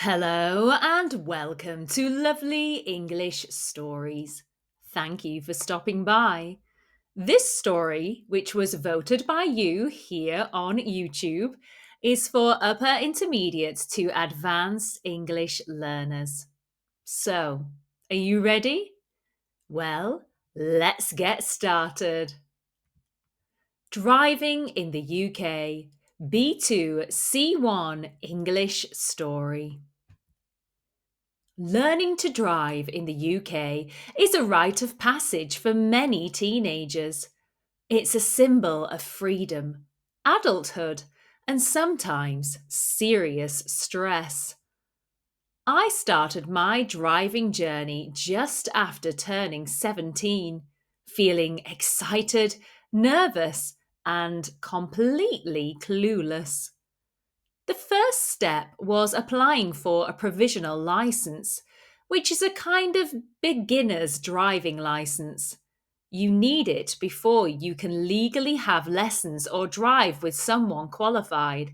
Hello and welcome to Lovely English Stories. Thank you for stopping by. This story, which was voted by you here on YouTube, is for upper intermediate to advanced English learners. So, are you ready? Well, let's get started. Driving in the UK, B2 C1 English story. Learning to drive in the UK is a rite of passage for many teenagers. It's a symbol of freedom, adulthood, and sometimes serious stress. I started my driving journey just after turning 17, feeling excited, nervous, and completely clueless. The first step was applying for a provisional license, which is a kind of beginner's driving license. You need it before you can legally have lessons or drive with someone qualified.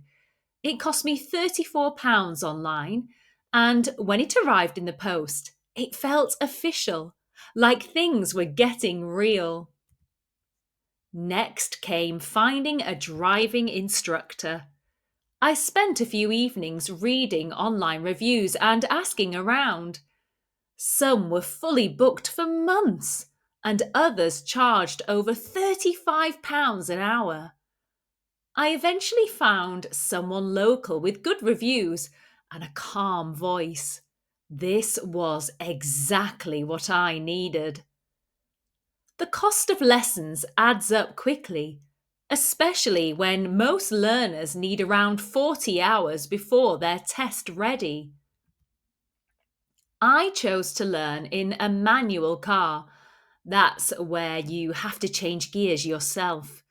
It cost me £34 online, and when it arrived in the post, it felt official, like things were getting real. Next came finding a driving instructor. I spent a few evenings reading online reviews and asking around. Some were fully booked for months, and others charged over £35 an hour. I eventually found someone local with good reviews and a calm voice. This was exactly what I needed. The cost of lessons adds up quickly, especially when most learners need around 40 hours before they're test ready. I chose to learn in a manual car. That's where you have to change gears yourself,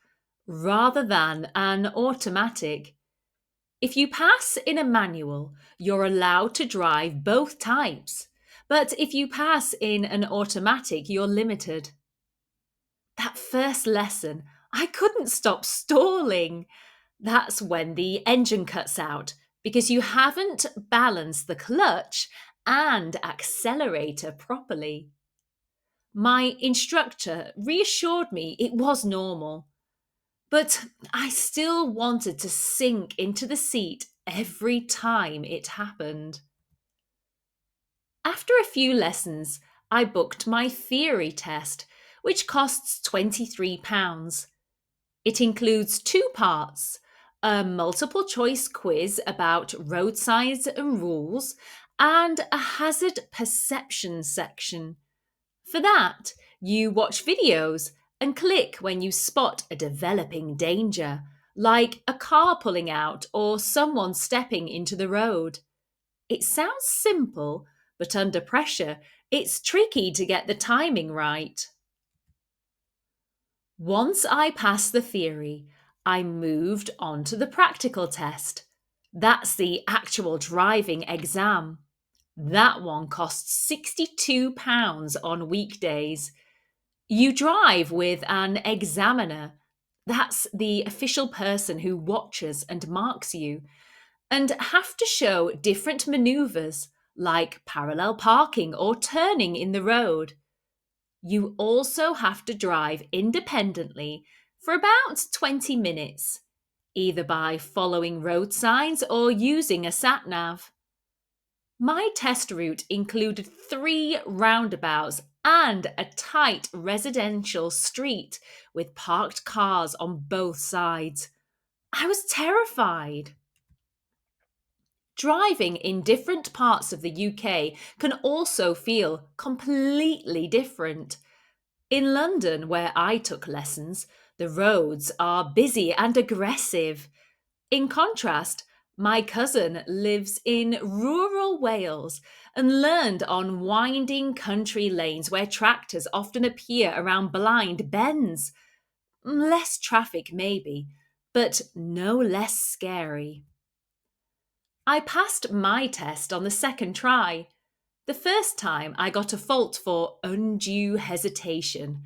rather than an automatic. If you pass in a manual, you're allowed to drive both types. But if you pass in an automatic, you're limited. That first lesson, I couldn't stop stalling. That's when the engine cuts out because you haven't balanced the clutch and accelerator properly. My instructor reassured me it was normal, but I still wanted to sink into the seat every time it happened. After a few lessons, I booked my theory test, which costs £23. It includes two parts: a multiple choice quiz about road signs and rules, and a hazard perception section. For that, you watch videos and click when you spot a developing danger, like a car pulling out or someone stepping into the road. It sounds simple, but under pressure, it's tricky to get the timing right. Once I passed the theory, I moved on to the practical test. That's the actual driving exam. That one costs £62 on weekdays. You drive with an examiner. That's the official person who watches and marks you, and have to show different manoeuvres like parallel parking or turning in the road. You also have to drive independently for about 20 minutes, either by following road signs or using a sat nav. My test route included 3 roundabouts and a tight residential street with parked cars on both sides. I was terrified. Driving in different parts of the UK can also feel completely different. In London, where I took lessons, the roads are busy and aggressive. In contrast, my cousin lives in rural Wales and learned on winding country lanes where tractors often appear around blind bends. Less traffic, maybe, but no less scary. I passed my test on the second try. The first time I got a fault for undue hesitation,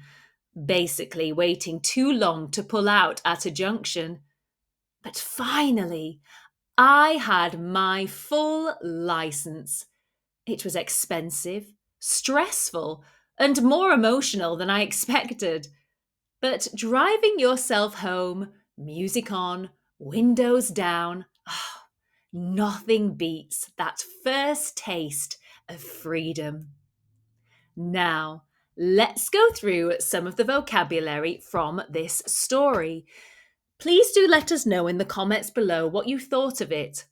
basically waiting too long to pull out at a junction. But finally, I had my full license. It was expensive, stressful, and more emotional than I expected. But driving yourself home, music on, windows down, nothing beats that first taste of freedom. Now, let's go through some of the vocabulary from this story. Please do let us know in the comments below what you thought of it.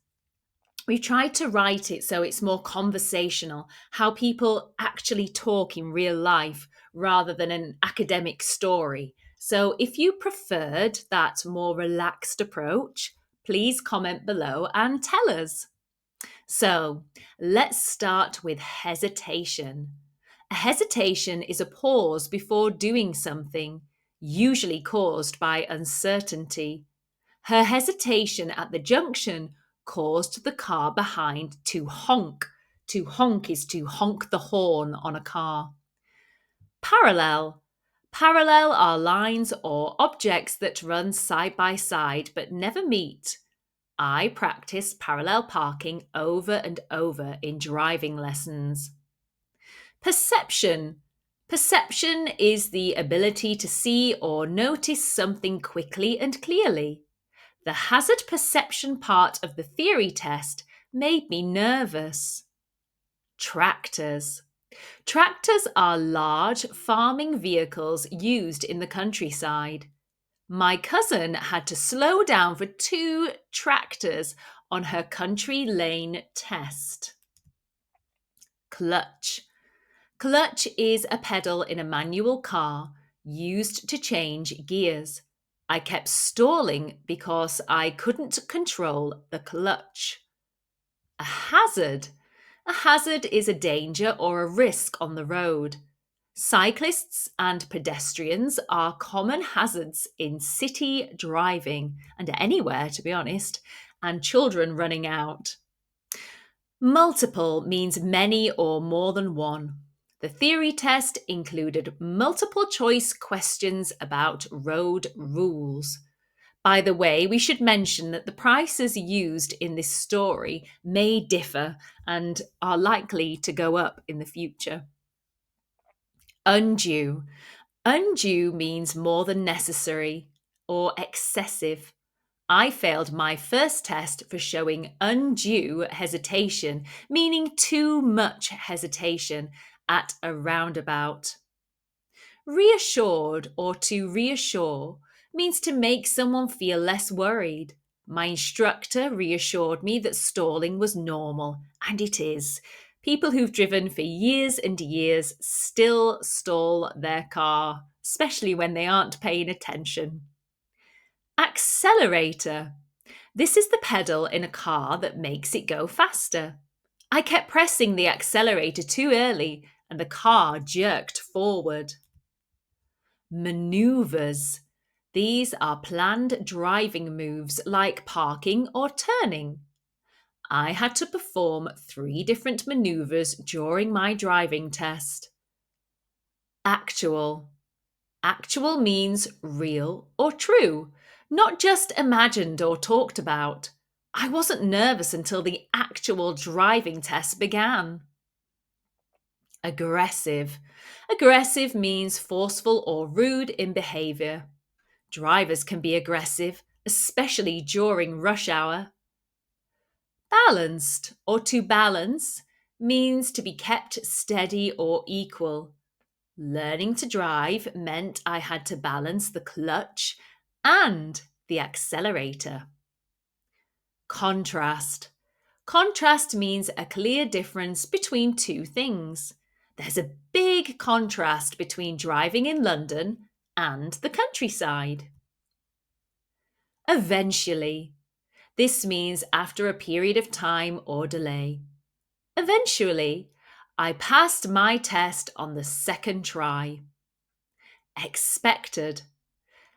We tried to write it so it's more conversational, how people actually talk in real life rather than an academic story. So if you preferred that more relaxed approach, please comment below and tell us. So let's start with hesitation. A hesitation is a pause before doing something, usually caused by uncertainty. Her hesitation at the junction caused the car behind to honk. To honk is to honk the horn on a car. Parallel. Parallel are lines or objects that run side by side but never meet. I practiced parallel parking over and over in driving lessons. Perception. Perception is the ability to see or notice something quickly and clearly. The hazard perception part of the theory test made me nervous. Tractors. Tractors are large farming vehicles used in the countryside. My cousin had to slow down for 2 tractors on her country lane test. Clutch. Clutch is a pedal in a manual car used to change gears. I kept stalling because I couldn't control the clutch. A hazard. A hazard is a danger or a risk on the road. Cyclists and pedestrians are common hazards in city driving and anywhere, to be honest, and children running out. Multiple means many or more than one. The theory test included multiple choice questions about road rules. By the way, we should mention that the prices used in this story may differ and are likely to go up in the future. Undue. Undue means more than necessary or excessive. I failed my first test for showing undue hesitation, meaning too much hesitation at a roundabout. Reassured or to reassure means to make someone feel less worried. My instructor reassured me that stalling was normal, and it is. People who've driven for years and years still stall their car, especially when they aren't paying attention. Accelerator. This is the pedal in a car that makes it go faster. I kept pressing the accelerator too early and the car jerked forward. Maneuvers. These are planned driving moves like parking or turning. I had to perform 3 different maneuvers during my driving test. Actual. Actual means real or true, not just imagined or talked about. I wasn't nervous until the actual driving test began. Aggressive. Aggressive means forceful or rude in behaviour. Drivers can be aggressive, especially during rush hour. Balanced or to balance means to be kept steady or equal. Learning to drive meant I had to balance the clutch and the accelerator. Contrast. Contrast means a clear difference between 2 things. There's a big contrast between driving in London and the countryside. Eventually. This means after a period of time or delay. Eventually, I passed my test on the 2nd try. Expected.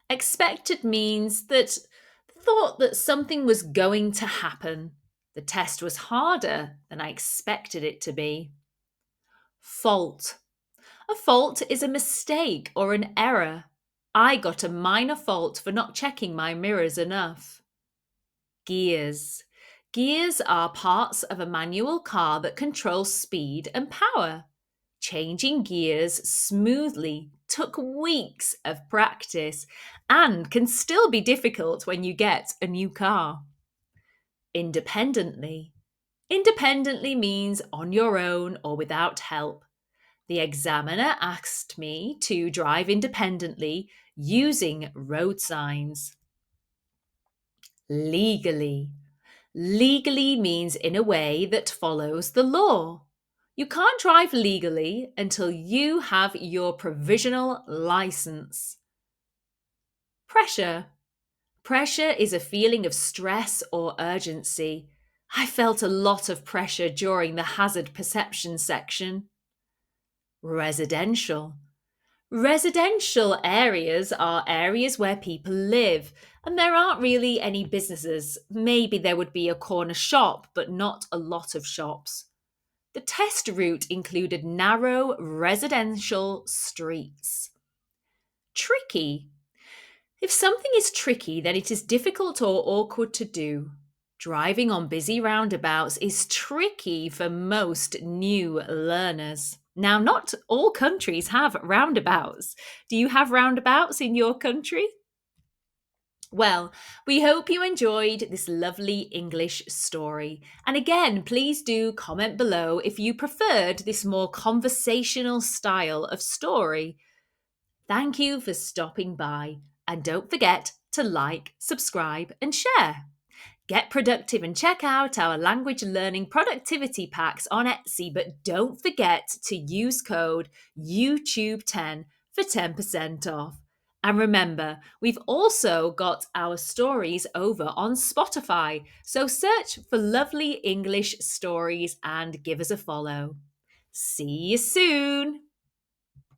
Expected means that thought that something was going to happen. The test was harder than I expected it to be. Fault. A fault is a mistake or an error. I got a minor fault for not checking my mirrors enough. Gears. Gears are parts of a manual car that control speed and power. Changing gears smoothly took weeks of practice and can still be difficult when you get a new car. Independently. Independently means on your own or without help. The examiner asked me to drive independently using road signs. Legally. Legally means in a way that follows the law. You can't drive legally until you have your provisional license. Pressure. Pressure is a feeling of stress or urgency. I felt a lot of pressure during the hazard perception section. Residential. Residential areas are areas where people live, and there aren't really any businesses. Maybe there would be a corner shop, but not a lot of shops. The test route included narrow residential streets. Tricky. If something is tricky, then it is difficult or awkward to do. Driving on busy roundabouts is tricky for most new learners. Now, not all countries have roundabouts. Do you have roundabouts in your country? Well, we hope you enjoyed this lovely English story. And again, please do comment below if you preferred this more conversational style of story. Thank you for stopping by, and don't forget to like, subscribe, and share. Get productive and check out our language learning productivity packs on Etsy, but don't forget to use code YouTube10 for 10% off. And remember, we've also got our stories over on Spotify, so search for lovely English stories and give us a follow. See you soon!